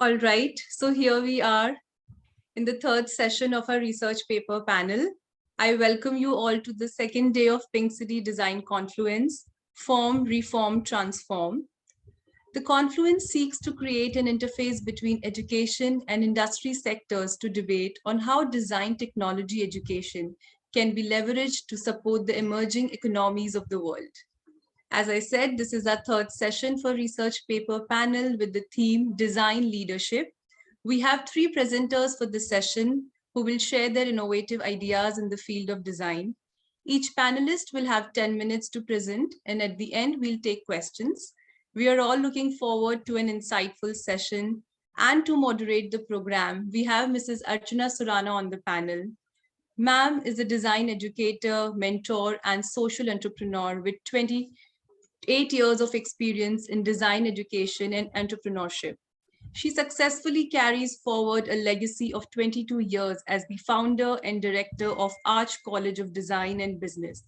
All right, so here we are in the third session of our research paper panel. I welcome you all to the second day of Pink City Design Confluence, Form, Reform, Transform. The confluence seeks to create an interface between education and industry sectors to debate on how design technology education can be leveraged to support the emerging economies of the world. As I said, this is our third session for research paper panel with the theme Design Leadership. We have three presenters for this session who will share their innovative ideas in the field of design. Each panelist will have 10 minutes to present, and at the end, we'll take questions. We are all looking forward to an insightful session. And to moderate the program, we have Mrs. Archana Surana on the panel. Ma'am is a design educator, mentor, and social entrepreneur with 28 years of experience in design education and entrepreneurship. She successfully carries forward a legacy of 22 years as the founder and director of Arch College of Design and Business.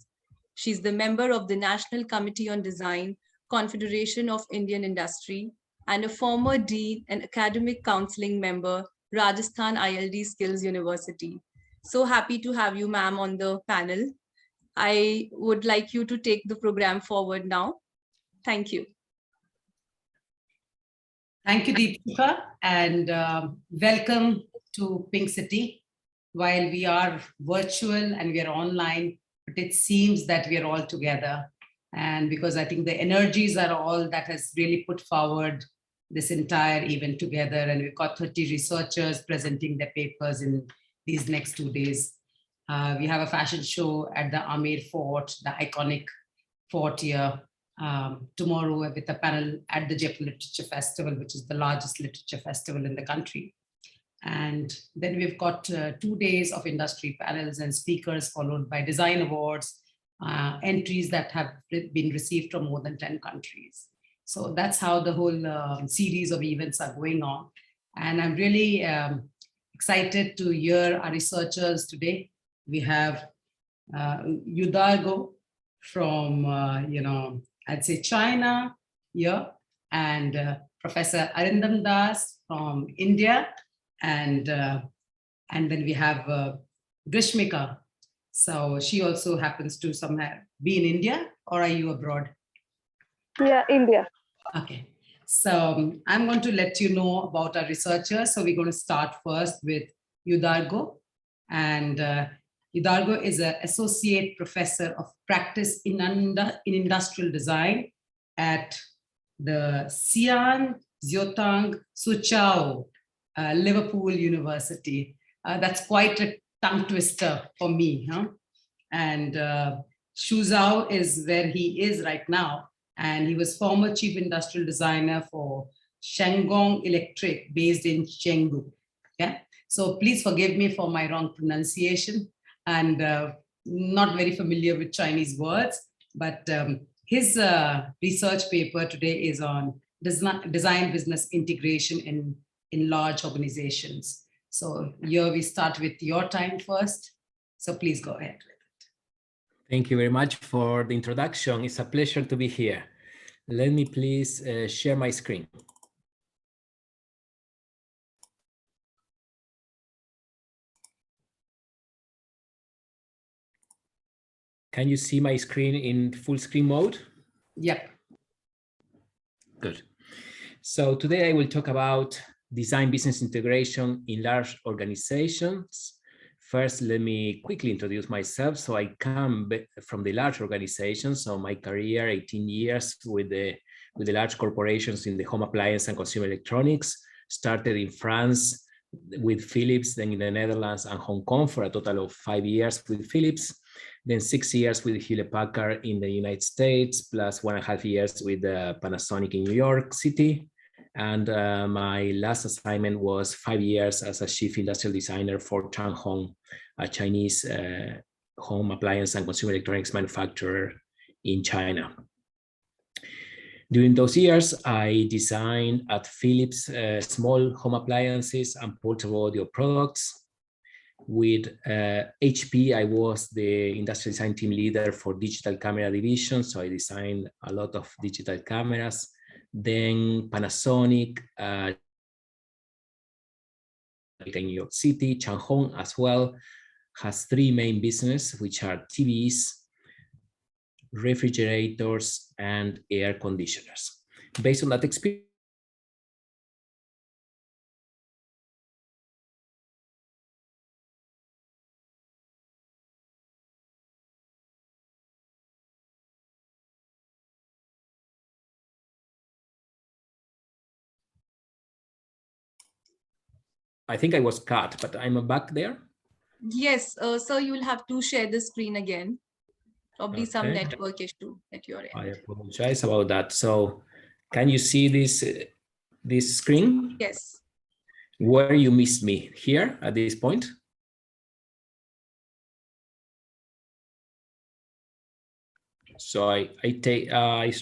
She's the member of the National Committee on Design, Confederation of Indian Industry, and a former dean and academic counseling member, Rajasthan ILD Skills University. So happy to have you, ma'am, on the panel. I would like you to take the program forward now. Thank you. Thank you, Deepika, and welcome to Pink City. While we are virtual and we are online, but it seems that we are all together. And because I think the energies are all that has really put forward this entire event together. And we've got 30 researchers presenting their papers in these next 2 days. We have a fashion show at the Amer Fort, the iconic fort here, tomorrow with a panel at the Jaipur Literature Festival, which is the largest literature festival in the country. And then we've got 2 days of industry panels and speakers, followed by design awards, entries that have been received from more than 10 countries. So that's how the whole series of events are going on. And I'm really excited to hear our researchers today. We have Eduardo from, I'd say China here, and Professor Arindam Das from India, and then we have Greeshmika. So she also happens to somewhere be in India, or are you abroad? Yeah, India. Okay, so I'm going to let you know about our researchers. So we're going to start first with Eduardo, and Eduardo is an associate professor of practice in industrial design at the Xi'an Jiaotong-Liverpool Liverpool University. That's quite a tongue twister for me, huh? And Suzhou is where he is right now. And he was former chief industrial designer for Changhong Electric based in Chengdu. Yeah. So please forgive me for my wrong pronunciation and not very familiar with Chinese words, but his research paper today is on design business integration in large organizations. So here we start with your time first. So please go ahead. Thank you very much for the introduction. It's a pleasure to be here. Let me please share my screen. Can you see my screen in full screen mode? Yep. Good. So today I will talk about design business integration in large organizations. First, let me quickly introduce myself. So I come from the large organizations. So my career, 18 years with the large corporations in the home appliance and consumer electronics, started in France with Philips, then in the Netherlands and Hong Kong for a total of 5 years with Philips, then 6 years with Hewlett-Packard in the United States, plus 1.5 years with Panasonic in New York City. And my last assignment was 5 years as a chief industrial designer for Changhong, a Chinese home appliance and consumer electronics manufacturer in China. During those years, I designed at Philips small home appliances and portable audio products. With HP, I was the industrial design team leader for digital camera division. So I designed a lot of digital cameras. Then Panasonic, in New York City. Changhong as well has three main businesses, which are TVs, refrigerators, and air conditioners. Based on that experience, I think I was cut, but I'm back there. Yes, so you will have to share the screen again. Probably some Okay. network issue at your end. I apologize about that. So can you see this screen? Yes. Where you missed me? Here at this point? So I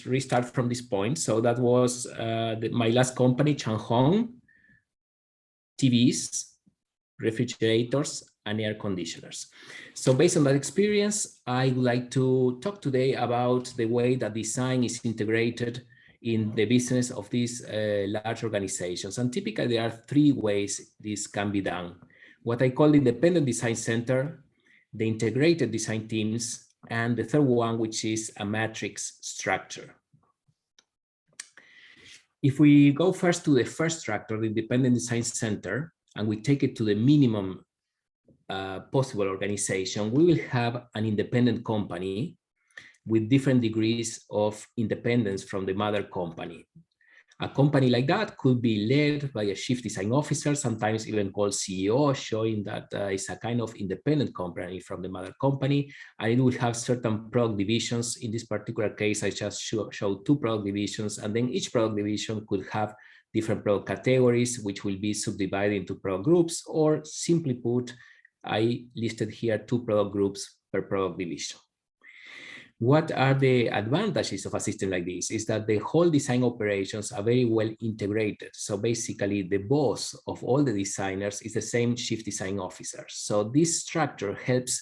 restart from this point. So that was my last company, Changhong, TVs, refrigerators, and air conditioners. So based on that experience, I would like to talk today about the way that design is integrated in the business of these large organizations. And typically there are three ways this can be done. What I call the independent design center, the integrated design teams, and the third one, which is a matrix structure. If we go first to the first structure, the independent design center, and we take it to the minimum possible organization, we will have an independent company with different degrees of independence from the mother company. A company like that could be led by a chief design officer, sometimes even called CEO, showing that it's a kind of independent company from the mother company, and it will have certain product divisions. In this particular case, I just showed two product divisions, and then each product division could have different product categories, which will be subdivided into product groups, or simply put, I listed here two product groups per product division. What are the advantages of a system like this? Is that the whole design operations are very well integrated. So basically the boss of all the designers is the same chief design officer. So this structure helps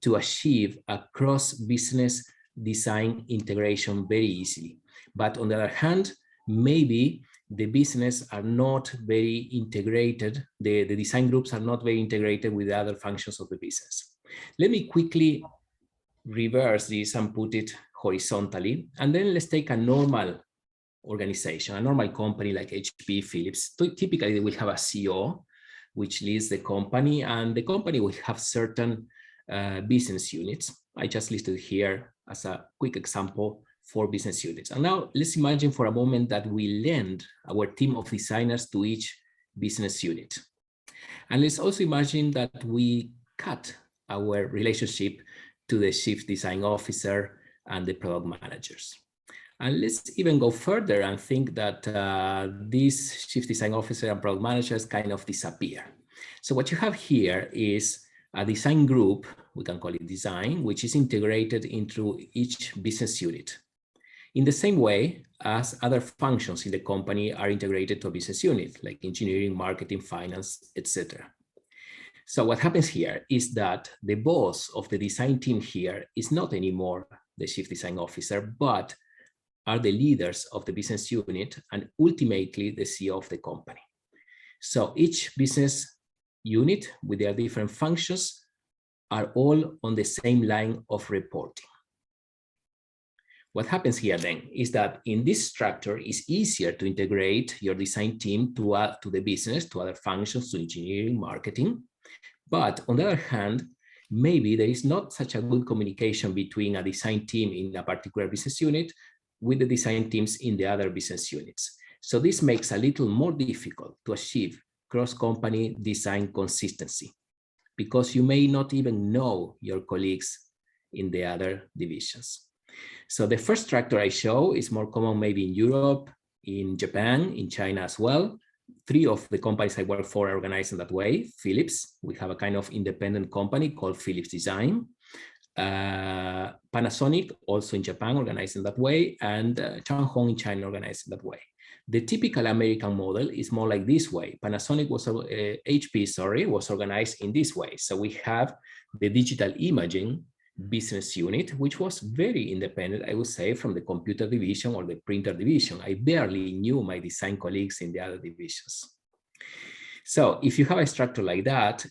to achieve a cross-business design integration very easily. But on the other hand, maybe the business are not very integrated, the design groups are not very integrated with the other functions of the business. Let me quickly reverse this and put it horizontally. And then let's take a normal organization, a normal company like HP, Philips. Typically, they will have a CEO, which leads the company, and the company will have certain business units. I just listed here as a quick example 4 business units. And now let's imagine for a moment that we lend our team of designers to each business unit. And let's also imagine that we cut our relationship to the chief design officer and the product managers. And let's even go further and think that these chief design officer and product managers kind of disappear. So what you have here is a design group, we can call it design, which is integrated into each business unit, in the same way as other functions in the company are integrated to a business unit, like engineering, marketing, finance, etc. So what happens here is that the boss of the design team here is not anymore the chief design officer, but are the leaders of the business unit and ultimately the CEO of the company. So each business unit with their different functions are all on the same line of reporting. What happens here then is that in this structure, it's easier to integrate your design team to the business, to other functions, to engineering, marketing. But on the other hand, maybe there is not such a good communication between a design team in a particular business unit with the design teams in the other business units. So this makes it a little more difficult to achieve cross-company design consistency, because you may not even know your colleagues in the other divisions. So the first structure I show is more common maybe in Europe, in Japan, in China as well. 3 of the companies I work for are organized in that way. Philips, we have a kind of independent company called Philips Design. Panasonic, also in Japan, organized in that way, and Changhong in China, organized in that way. The typical American model is more like this way. Panasonic was, HP, was organized in this way. So we have the digital imaging business unit, which was very independent, I would say, from the computer division or the printer division. I barely knew my design colleagues in the other divisions. So if you have a structure like that,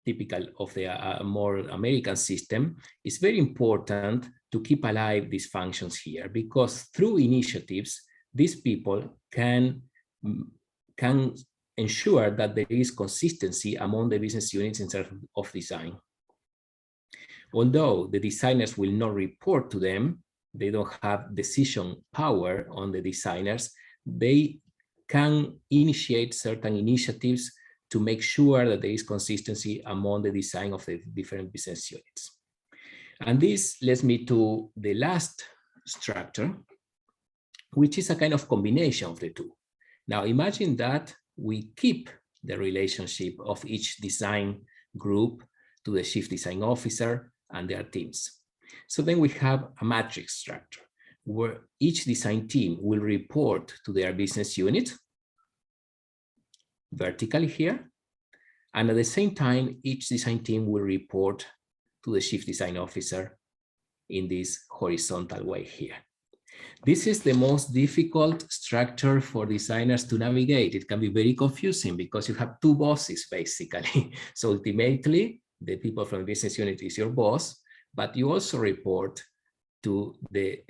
typical of the more American system, it's very important to keep alive these functions here, because through initiatives, these people can ensure that there is consistency among the business units in terms of design. Although the designers will not report to them, they don't have decision power on the designers, they can initiate certain initiatives to make sure that there is consistency among the design of the different business units. And this leads me to the last structure, which is a kind of combination of the two. Now imagine that we keep the relationship of each design group to the chief design officer and their teams. So then we have a matrix structure where each design team will report to their business unit vertically here. And at the same time, each design team will report to the chief design officer in this horizontal way here. This is the most difficult structure for designers to navigate. It can be very confusing because you have two bosses basically. So ultimately, the people from the business unit is your boss, but you also report to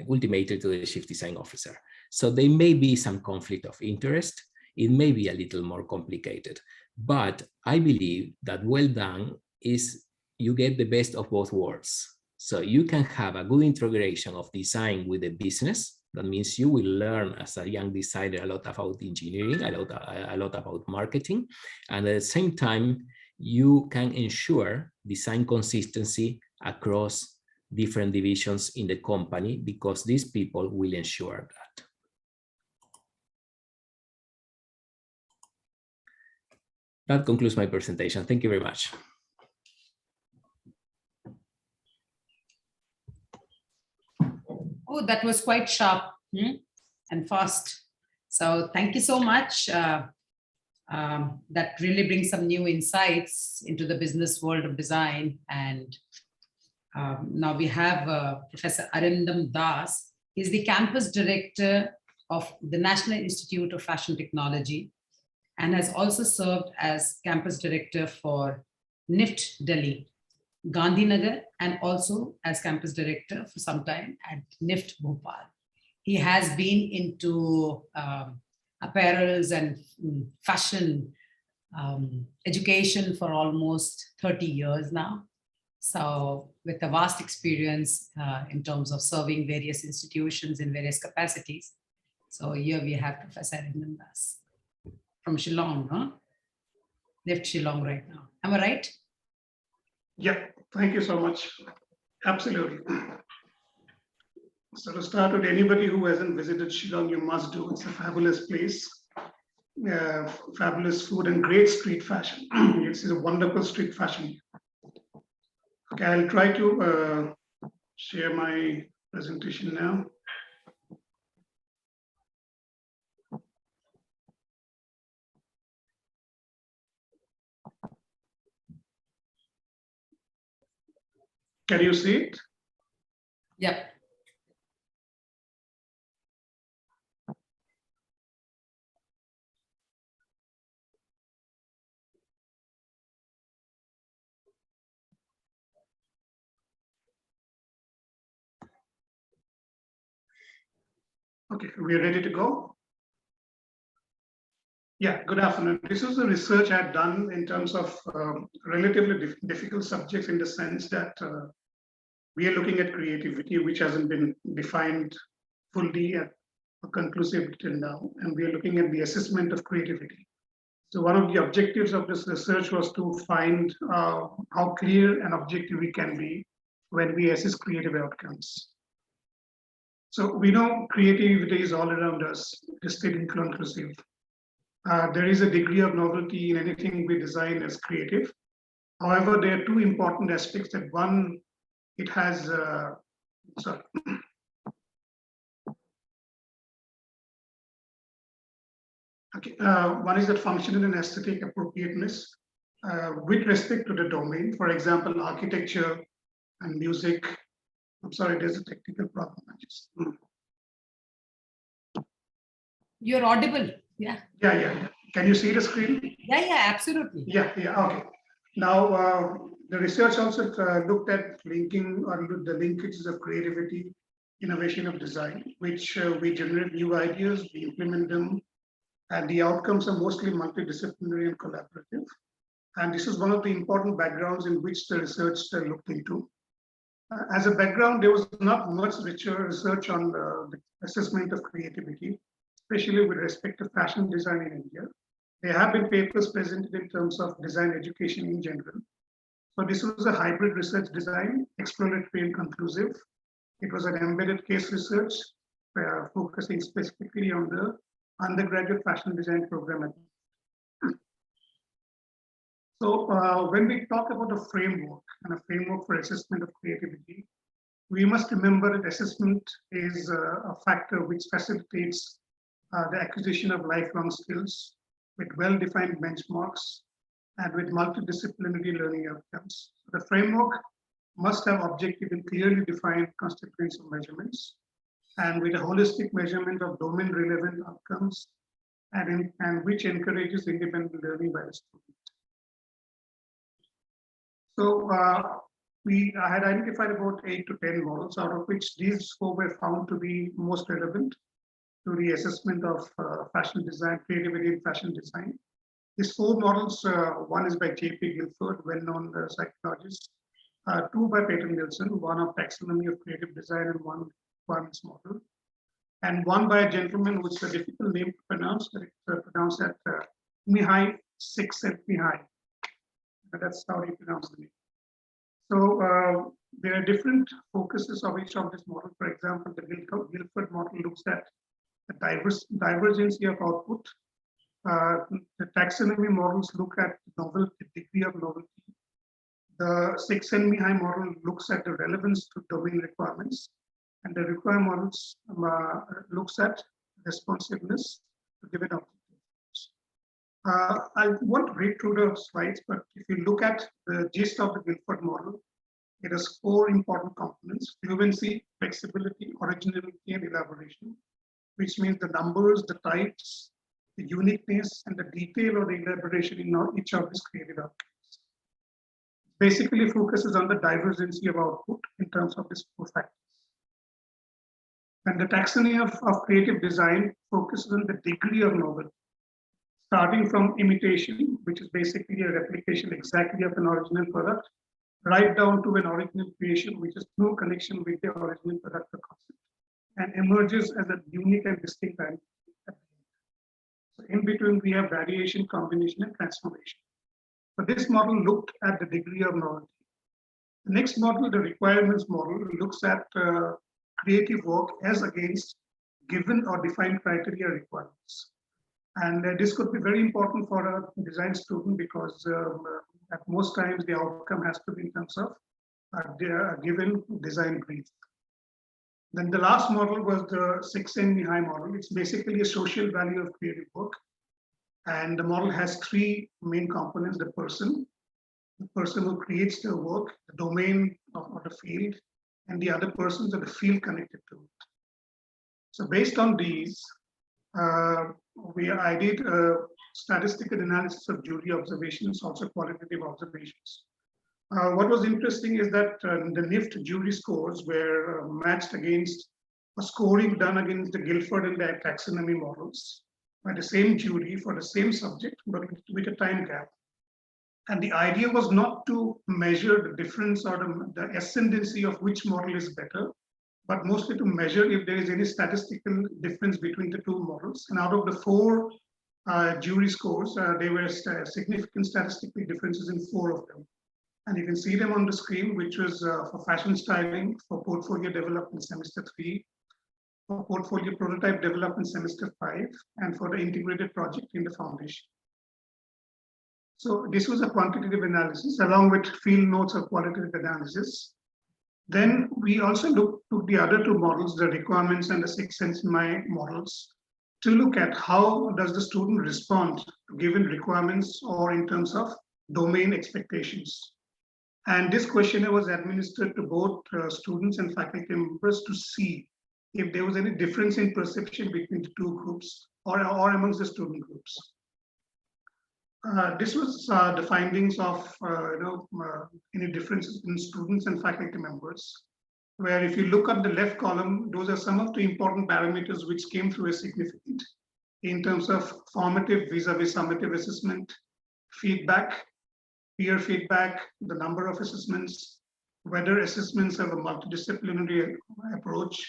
ultimately to the chief design officer. So there may be some conflict of interest. It may be a little more complicated, but I believe that well done is you get the best of both worlds. So you can have a good integration of design with the business. That means you will learn as a young designer a lot about engineering, a lot about marketing. And at the same time, you can ensure design consistency across different divisions in the company because these people will ensure that. That concludes my presentation. Thank you very much. Oh, that was quite sharp and fast. So thank you so much. That really brings some new insights into the business world of design. And now we have Professor Arindam Das. He's the campus director of the National Institute of Fashion Technology and has also served as campus director for NIFT Delhi, Gandhinagar, and also as campus director for some time at NIFT Bhopal. He has been into apparels and fashion education for almost 30 years now. So with a vast experience in terms of serving various institutions in various capacities. So here we have Professor Arindam Das from Shillong, huh? Left Shillong right now. Am I right? Yeah, thank you so much. Absolutely. So to start with, anybody who hasn't visited Shillong, you must do. It's a fabulous place, fabulous food and great street fashion. It's a wonderful street fashion. Okay, I'll try to share my presentation now. Can you see it? Yep. Okay, we are ready to go. Yeah, good afternoon. This is the research I've done in terms of relatively difficult subjects in the sense that we are looking at creativity, which hasn't been defined fully or conclusive till now. And we are looking at the assessment of creativity. So one of the objectives of this research was to find how clear and objective we can be when we assess creative outcomes. So we know creativity is all around us, it is still inclusive. There is a degree of novelty in anything we design as creative. However, there are two important aspects. That one, it has, sorry. Okay, one is that functional and aesthetic appropriateness with respect to the domain. For example, architecture and music. I'm sorry, there's a technical problem. You're audible. Yeah. Yeah. Can you see the screen? Yeah, absolutely. Yeah, okay. Now, the research also looked at linking or the linkages of creativity, innovation of design, which we generate new ideas, we implement them, and the outcomes are mostly multidisciplinary and collaborative. And this is one of the important backgrounds in which the research looked into. As a background, there was not much richer research on the assessment of creativity, especially with respect to fashion design in India. There have been papers presented in terms of design education in general. So this was a hybrid research design, exploratory and conclusive. It was an embedded case research, focusing specifically on the undergraduate fashion design program. So when we talk about a framework and a framework for assessment of creativity, we must remember that assessment is a factor which facilitates the acquisition of lifelong skills with well-defined benchmarks and with multidisciplinary learning outcomes. The framework must have objective and clearly defined constituents of measurements, and with a holistic measurement of domain-relevant outcomes, and which encourages independent learning by the student. So I had identified about 8 to 10 models, out of which these 4 were found to be most relevant to the assessment of fashion design, creativity in fashion design. These 4 models, one is by J.P. Guilford, well-known psychologist, 2 by Peter Nielsen, one of taxonomy of creative design and one requirements model, and one by a gentleman who's a difficult name to pronounce, but it's pronounced as Mihai Csikszentmihalyi. That's how you pronounce the name. So there are different focuses of each of this model. For example, the Guilford model looks at the divergency of output. The taxonomy models look at novelty, degree of novelty. The Csikszentmihalyi model looks at the relevance to domain requirements, and the requirement models looks at responsiveness to given objectives. I won't read through the slides, but if you look at the gist of the Guilford model, it has 4 important components: fluency, flexibility, originality, and elaboration, which means the numbers, the types, the uniqueness, and the detail or the elaboration in each of these creative outcomes. Basically focuses on the divergency of output in terms of these 4 factors. And the taxonomy of creative design focuses on the degree of novelty, starting from imitation, which is basically a replication exactly of an original product, right down to an original creation, which is no connection with the original product or concept, and emerges as a unique and distinct identity. So in between, we have variation, combination, and transformation. So this model looked at the degree of novelty. The next model, the requirements model, looks at creative work as against given or defined criteria requirements. And this could be very important for a design student because at most times the outcome has to be in terms of a given design brief. Then the last model was the Csikszentmihalyi model. It's basically a social value of creative work. And the model has 3 main components: the person who creates the work, the domain of the field, and the other persons of the field connected to it. So based on these, I did a statistical analysis of jury observations, also qualitative observations. What was interesting is that the NIFT jury scores were matched against a scoring done against the Guilford and the taxonomy models by the same jury for the same subject, but with a time gap. And the idea was not to measure the difference or the ascendancy of which model is better, but mostly to measure if there is any statistical difference between the 2 models. And out of the 4 jury scores, there were significant statistical differences in 4 of them. And you can see them on the screen, which was for fashion styling, for portfolio development semester 3, for portfolio prototype development semester 5, and for the integrated project in the foundation. So this was a quantitative analysis along with field notes of qualitative analysis. Then we also looked to the other 2 models, the requirements and the Csikszentmihalyi models, to look at how does the student respond to given requirements or in terms of domain expectations. And this questionnaire was administered to both students and faculty members to see if there was any difference in perception between the 2 groups or amongst the student groups. This was the findings of any differences in students and faculty members, where if you look at the left column, those are some of the important parameters which came through as significant in terms of formative vis-a-vis summative assessment, feedback, peer feedback, the number of assessments, whether assessments have a multidisciplinary approach,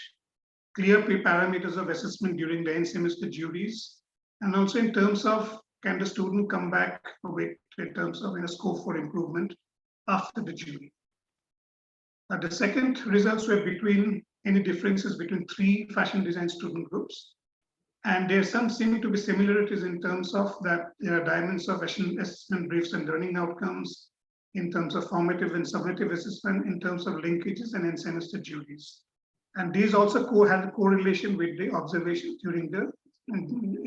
clear parameters of assessment during the end semester juries, and also in terms of can the student come back with in terms of a scope for improvement after the jury. The second results were between any differences between 3 fashion design student groups. And there's some seem to be similarities in terms of that there are dimensions of assessment briefs and learning outcomes, in terms of formative and summative assessment, in terms of linkages and end semester juries. And these also have a correlation with the observations during the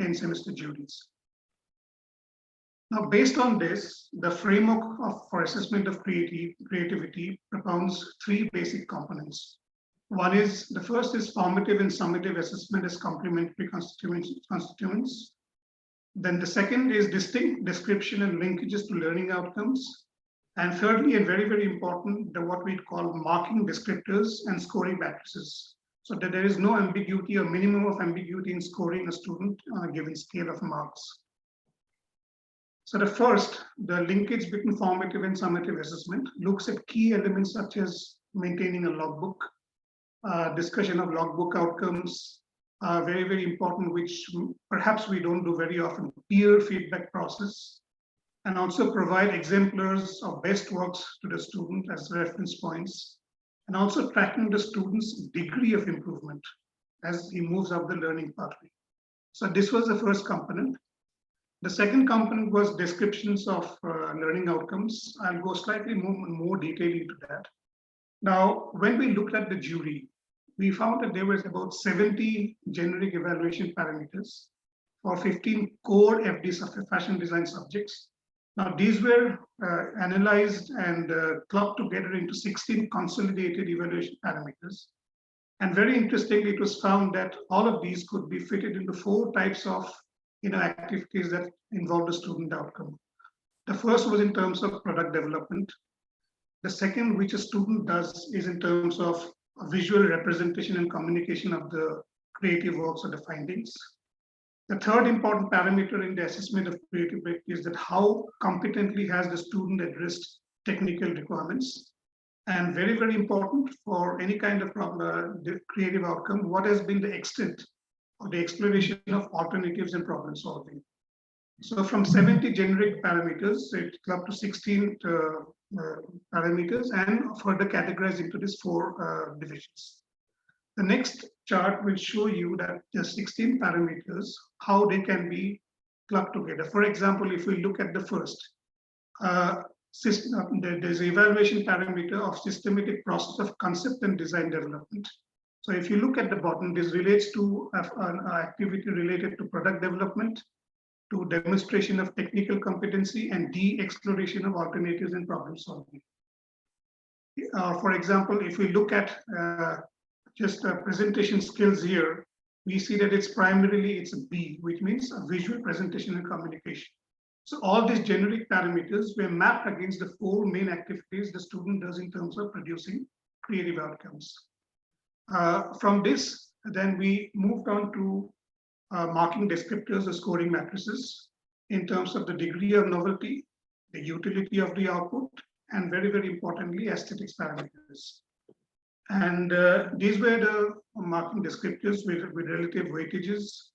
end semester juries. Now, based on this, the framework for assessment of creativity propounds 3 basic components. One is, the first is formative and summative assessment as complementary constituents. Then the second is distinct description and linkages to learning outcomes. And thirdly, and very, very important, what we call marking descriptors and scoring matrices, so that there is no ambiguity or minimum of ambiguity in scoring a student on a given scale of marks. So the first, the linkage between formative and summative assessment looks at key elements such as maintaining a logbook, discussion of logbook outcomes, very, very important, which perhaps we don't do very often, peer feedback process, and also provide exemplars of best works to the student as reference points, and also tracking the student's degree of improvement as he moves up the learning pathway. So this was the first component. The second component was descriptions of learning outcomes. I'll go slightly more detail into that. Now, when we looked at the jury, we found that there was about 70 generic evaluation parameters for 15 core FDs of the fashion design subjects. Now, these were analyzed and clubbed together into 16 consolidated evaluation parameters. And very interestingly, it was found that all of these could be fitted into 4 types of activities that involve the student outcome. The first was in terms of product development. The second, which a student does, is in terms of visual representation and communication of the creative works or the findings. The third important parameter in the assessment of creativity is that how competently has the student addressed technical requirements. And very, very important for any kind of creative outcome, what has been the extent of the exploration of alternatives and problem solving. So from 70 generic parameters, it clubbed to 16 parameters and further categorized into these 4 divisions. The next chart will show you that the 16 parameters, how they can be clubbed together. For example, if we look at the first, there's an evaluation parameter of systematic process of concept and design development. So if you look at the bottom, this relates to an activity related to product development, to demonstration of technical competency, and exploration of alternatives and problem solving. For example, if we look at just presentation skills here, we see that it's a B, which means a visual presentation and communication. So all these generic parameters were mapped against the 4 main activities the student does in terms of producing creative outcomes. From this, then we moved on to marking descriptors or scoring matrices in terms of the degree of novelty, the utility of the output, and very, very importantly, aesthetics parameters. And these were the marking descriptors with relative weightages,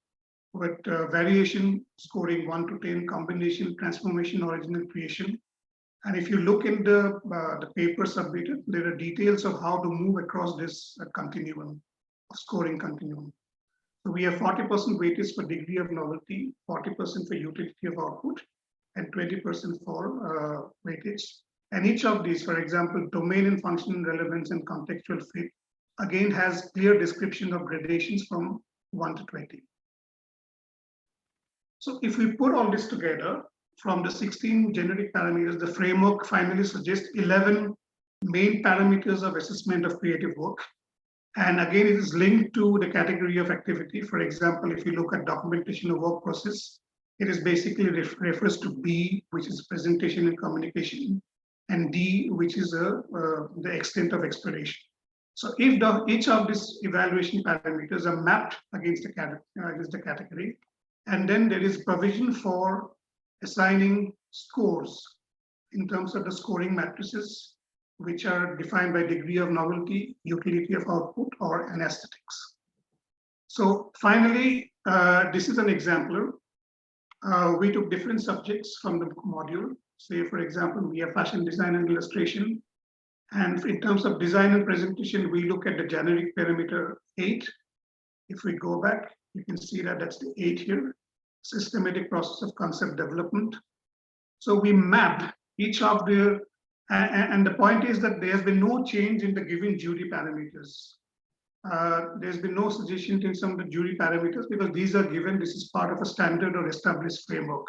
with variation scoring 1 to 10, combination, transformation, original creation. And if you look in the paper submitted, there are details of how to move across this continuum, scoring continuum. So we have 40% weightage for degree of novelty, 40% for utility of output, and 20% for weightage. And each of these, for example, domain and functional relevance and contextual fit, again has clear description of gradations from 1 to 20. So if we put all this together, from the 16 generic parameters, the framework finally suggests 11 main parameters of assessment of creative work. And again, it is linked to the category of activity. For example, if you look at documentation of work process, It is basically refers to B, which is presentation and communication, and D, which is the extent of exploration. So if each of these evaluation parameters are mapped against the category, and then there is provision for assigning scores in terms of the scoring matrices, which are defined by degree of novelty, utility of output, or anesthetics. So finally, this is an exemplar. We took different subjects from the module. Say, for example, we have fashion design and illustration. And in terms of design and presentation, we look at the generic parameter 8. If we go back, you can see that that's the 8 here, systematic process of concept development. So we map each of the, and the point is that there has been no change in the given jury parameters. There's been no suggestion in some of the jury parameters because these are given, this is part of a standard or established framework.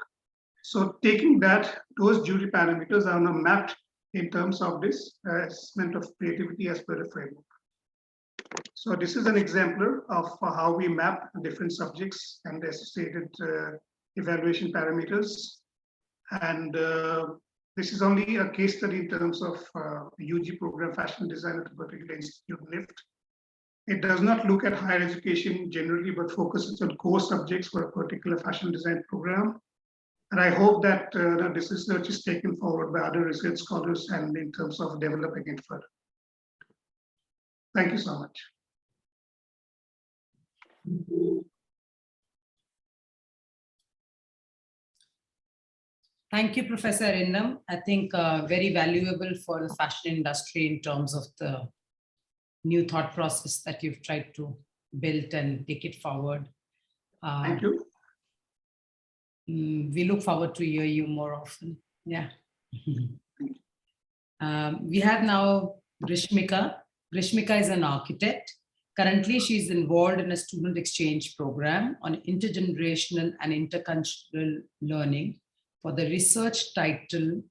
So taking those jury parameters are now mapped in terms of this assessment of creativity as per the framework. So this is an exemplar of how we map different subjects and the associated evaluation parameters. And this is only a case study in terms of UG program fashion design at a particular institute, NIFT. It does not look at higher education generally, but focuses on core subjects for a particular fashion design program. And I hope that this research is taken forward by other research scholars and in terms of developing it further. Thank you so much. Thank you, Professor Arindam. I think very valuable for the fashion industry in terms of the new thought process that you've tried to build and take it forward. Thank you. We look forward to hear you more often. Yeah. We have now Greeshmika. Greeshmika is an architect. Currently, she's involved in a student exchange program on intergenerational and intercultural learning for the research title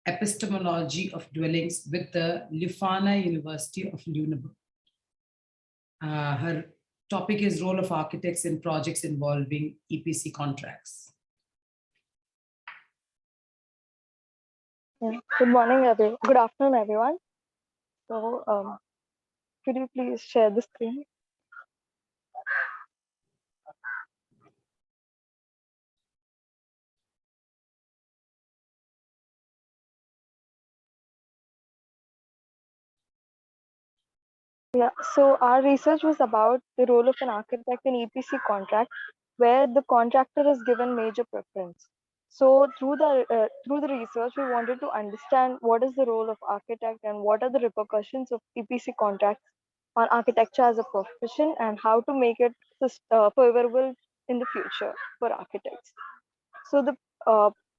Epistemology of Dwellings with the Leuphana University of Luneburg. Her topic is role of architects in projects involving EPC contracts. Good morning, everyone. Good afternoon, everyone. So, could you please share the screen? Yeah, so our research was about the role of an architect in EPC contract, where the contractor is given major preference. So through the research, we wanted to understand what is the role of architect and what are the repercussions of EPC contracts on architecture as a profession and how to make it favorable in the future for architects. So the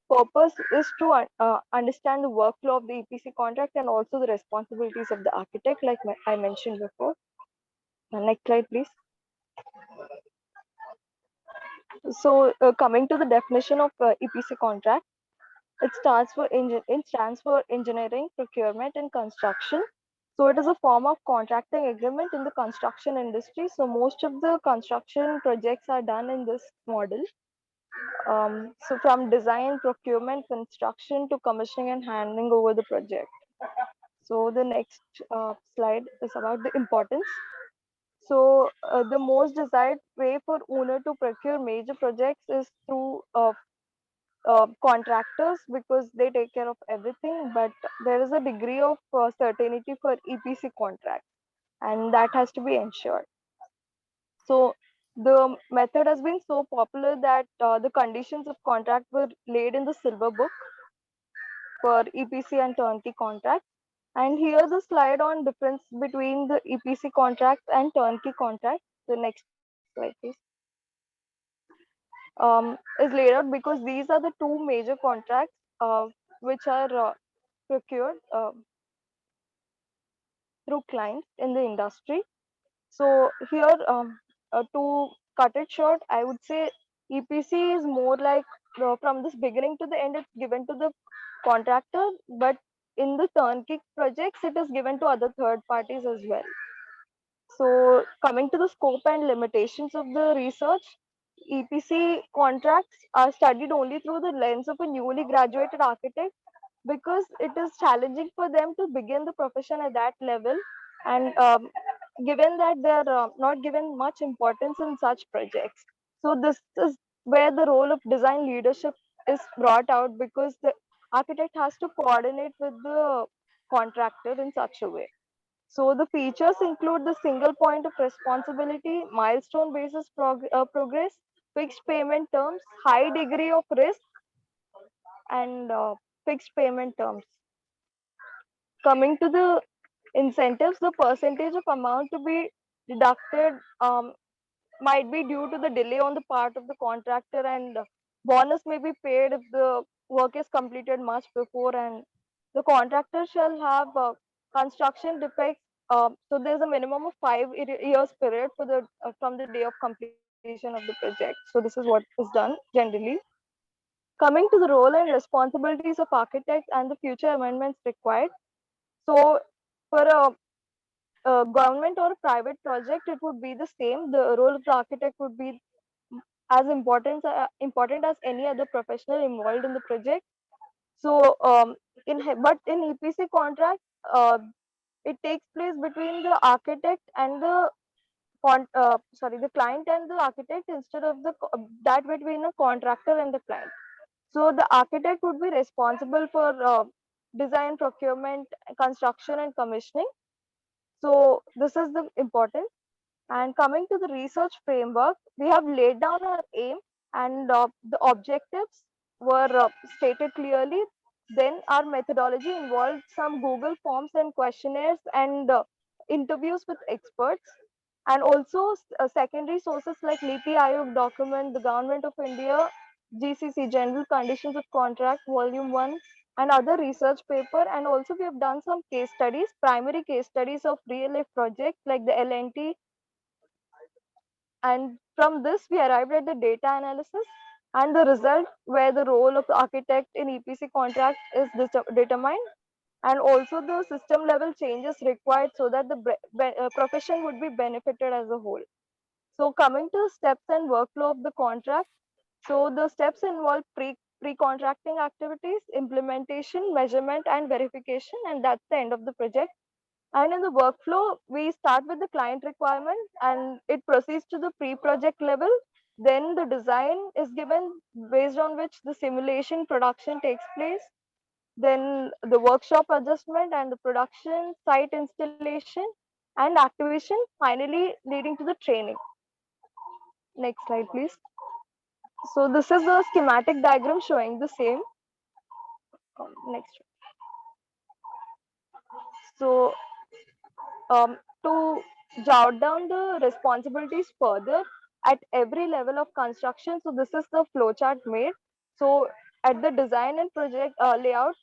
purpose is to understand the workflow of the EPC contract and also the responsibilities of the architect, like I mentioned before. Next slide, please. So coming to the definition of EPC contract, it stands for engineering, procurement, and construction. So it is a form of contracting agreement in the construction industry. So most of the construction projects are done in this model. So from design, procurement, construction to commissioning and handing over the project. So the next slide is about the importance. So the most desired way for owner to procure major projects is through contractors because they take care of everything, but there is a degree of certainty for EPC contract and that has to be ensured. So the method has been so popular that the conditions of contract were laid in the silver book for EPC and turnkey contracts. And here the slide on difference between the EPC contracts and turnkey contracts. The next slide, please. Is laid out because these are the two major contracts which are procured through clients in the industry. So here, to cut it short, I would say EPC is more like from this beginning to the end, it's given to the contractor, but in the turnkey projects, it is given to other third parties as well. So coming to the scope and limitations of the research, EPC contracts are studied only through the lens of a newly graduated architect, because it is challenging for them to begin the profession at that level, and given that they are not given much importance in such projects. So this is where the role of design leadership is brought out, because the architect has to coordinate with the contractor in such a way. So the features include the single point of responsibility, milestone basis progress, fixed payment terms, high degree of risk, and fixed payment terms. Coming to the incentives, the percentage of amount to be deducted might be due to the delay on the part of the contractor, and bonus may be paid if the work is completed much before, and the contractor shall have construction defects. So there's a minimum of 5 years period for the from the day of completion of the project. So this is what is done generally. Coming to the role and responsibilities of architects and the future amendments required. So for a government or a private project, it would be the same. The role of the architect would be as important as any other professional involved in the project. So but in EPC contract, it takes place between the architect and the the client and the architect, instead of that between a contractor and the client. So the architect would be responsible for design, procurement, construction, and commissioning. So this is the important. And coming to the research framework, we have laid down our aim, and the objectives were stated clearly. Then our methodology involved some Google forms and questionnaires, and interviews with experts, and also secondary sources like NITI Aayog document, the Government of India, GCC, General Conditions of Contract, Volume 1, and other research paper. And also we have done some case studies, primary case studies of real life projects like the LNT, and from this we arrived at the data analysis and the result, where the role of the architect in EPC contract is determined, and also the system level changes required so that the profession would be benefited as a whole. So coming to steps and workflow of the contract, so the steps involve pre-contracting activities, implementation, measurement, and verification, and that's the end of the project. And in the workflow, we start with the client requirement, and it proceeds to the pre-project level. Then the design is given, based on which the simulation production takes place. Then the workshop adjustment and the production, site installation, and activation, finally leading to the training. Next slide, please. So this is the schematic diagram showing the same. Next. So to jot down the responsibilities further at every level of construction, so this is the flowchart made. So at the design and project layout,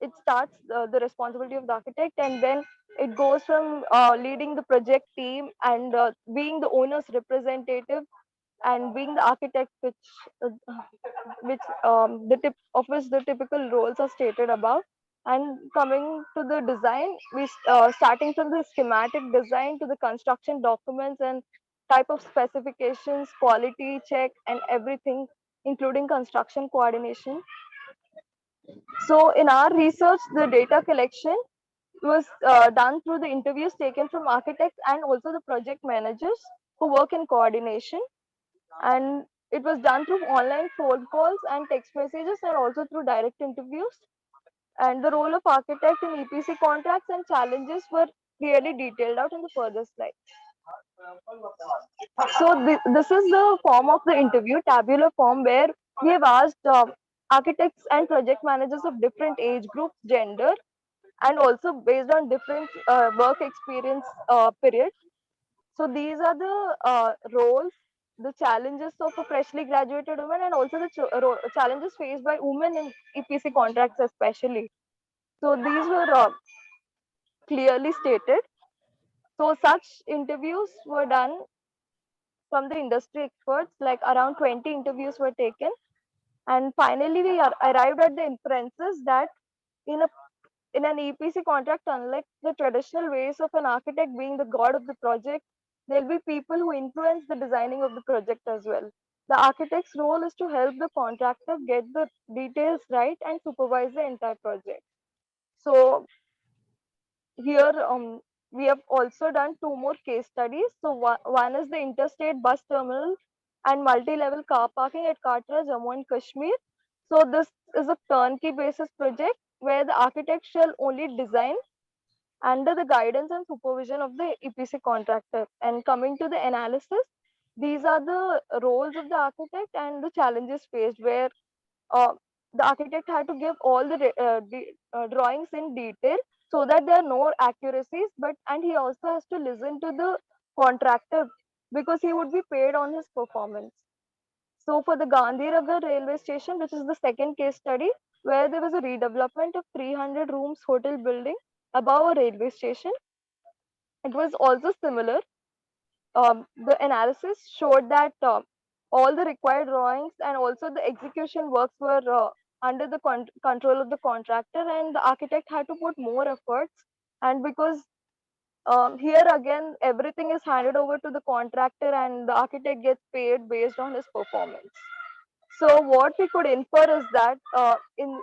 it starts the responsibility of the architect, and then it goes from leading the project team, and being the owner's representative, and being the architect, which the tip of which the typical roles are stated above. And coming to the design, we starting from the schematic design to the construction documents and type of specifications, quality check, and everything, including construction coordination. So in our research, the data collection was done through the interviews taken from architects and also the project managers who work in coordination. And it was done through online phone calls and text messages, and also through direct interviews. And the role of architect in EPC contracts and challenges were clearly detailed out in the further slide. So this is the form of the interview, tabular form, where we have asked architects and project managers of different age groups, gender, and also based on different work experience period. So these are the roles, the challenges of a freshly graduated woman, and also the challenges faced by women in EPC contracts especially. So these were clearly stated. So such interviews were done from the industry experts, like around 20 interviews were taken. And finally, we arrived at the inferences that in a in an EPC contract, unlike the traditional ways of an architect being the god of the project, there'll be people who influence the designing of the project as well. The architect's role is to help the contractor get the details right and supervise the entire project. So here we have also done 2 more case studies. So one is the interstate bus terminal and multi-level car parking at Katra, Jammu and Kashmir. So this is a turnkey basis project where the architect shall only design under the guidance and supervision of the EPC contractor. And coming to the analysis, these are the roles of the architect and the challenges faced, where uh, the architect had to give all the drawings in detail so that there are no accuracies, but and he also has to listen to the contractor because he would be paid on his performance. So for the Gandhinagar railway station, which is the second case study, where there was a redevelopment of 300 rooms hotel building above a railway station, it was also similar. The analysis showed that all the required drawings and also the execution works were under the control of the contractor, and the architect had to put more efforts. And because here again, everything is handed over to the contractor and the architect gets paid based on his performance. So what we could infer is that in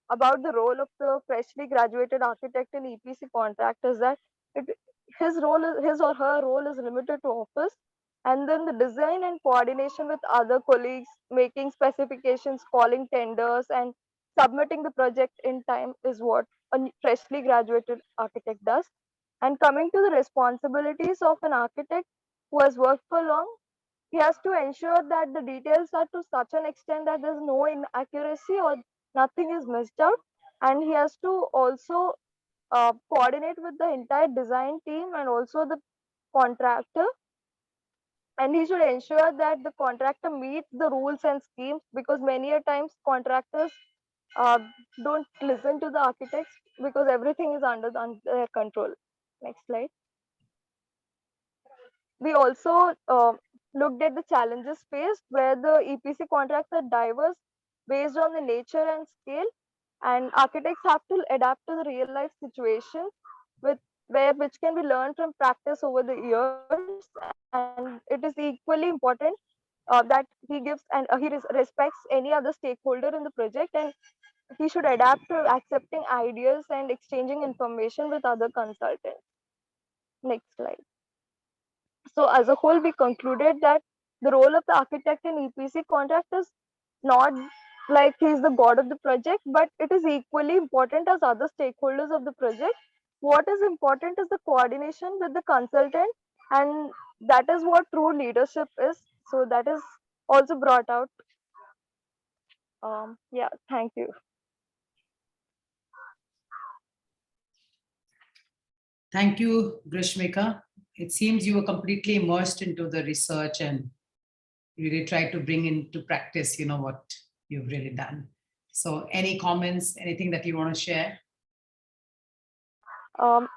about the role of the freshly graduated architect in EPC contract is that it, his or her role is limited to office, and then the design and coordination with other colleagues, making specifications, calling tenders, and submitting the project in time is what a freshly graduated architect does. And coming to the responsibilities of an architect who has worked for long, he has to ensure that the details are to such an extent that there's no inaccuracy or nothing is missed out, and he has to also coordinate with the entire design team and also the contractor, and he should ensure that the contractor meets the rules and schemes, because many a times contractors uh, don't listen to the architects because everything is under their control. Next slide. We also looked at the challenges faced, where the EPC contracts are diverse based on the nature and scale, and architects have to adapt to the real life situations with which can be learned from practice over the years. And it is equally important that he gives and respects any other stakeholder in the project, and he should adapt to accepting ideas and exchanging information with other consultants. Next slide. So as a whole, we concluded that the role of the architect in EPC contract is not like he's the god of the project, but it is equally important as other stakeholders of the project. What is important is the coordination with the consultant, and that is what true leadership is. So that is also brought out. Yeah, thank you. Thank you, Greeshmika. It seems you were completely immersed into the research and really tried to bring into practice, what you've really done. So any comments, anything that you want to share?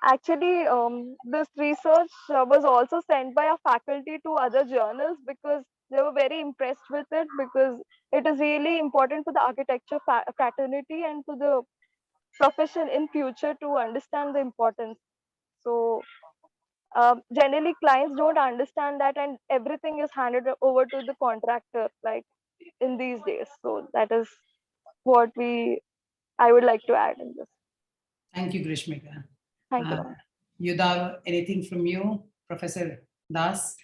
Actually, this research was also sent by a faculty to other journals because they were very impressed with it, because it is really important for the architecture fraternity and to the profession in future to understand the importance. So generally clients don't understand that, and everything is handed over to the contractor like in these days. So that is what I would like to add in this. Thank you, Greeshmika. Thank you. Yudav, anything from you, Professor Das?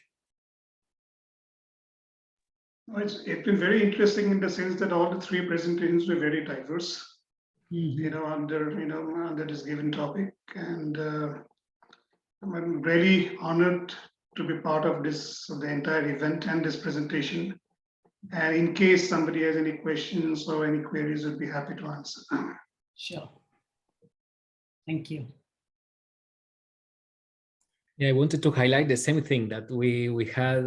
It's been very interesting in the sense that all the 3 presentations were very diverse, under this given topic, and I'm really honored to be part of the entire event and this presentation. And in case somebody has any questions or any queries, we'll be happy to answer. Sure. Thank you. Yeah, I wanted to highlight the same thing, that we had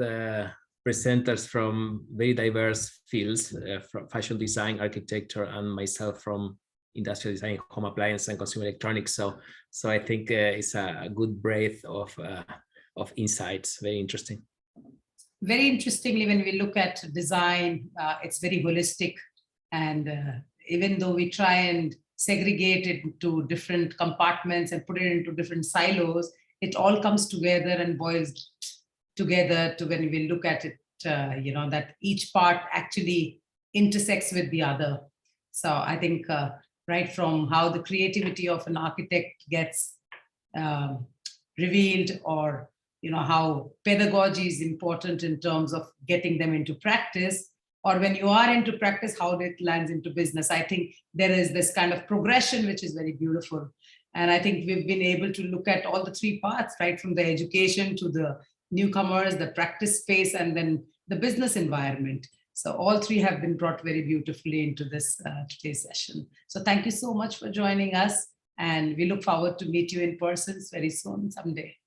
presenters from very diverse fields, from fashion design, architecture, and myself from industrial design, home appliance, and consumer electronics. So I think it's a good breadth of insights. Very interesting. Very interestingly, when we look at design, it's very holistic, and even though we try and segregate it into different compartments and put it into different silos, it all comes together and boils together to when we look at it that each part actually intersects with the other. So I think right from how the creativity of an architect gets revealed, or how pedagogy is important in terms of getting them into practice, or when you are into practice, how it lands into business. I think there is this kind of progression, which is very beautiful. And I think we've been able to look at all the three parts, right? From the education to the newcomers, the practice space, and then the business environment. So all three have been brought very beautifully into this today's session. So thank you so much for joining us. And we look forward to meet you in person very soon, someday.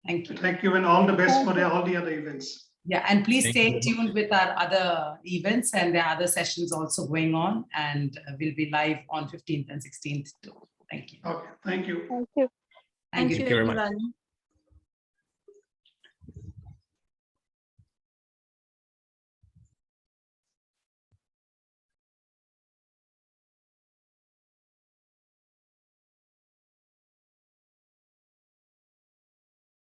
Thank you. Thank you, and all the best for all the other events. Yeah, and please Thank stay you. tuned with our other events, and there are other sessions also going on, and we'll be live on 15th and 16th too. Thank you. Okay, thank you. Thank you. Thank you, very much. everyone.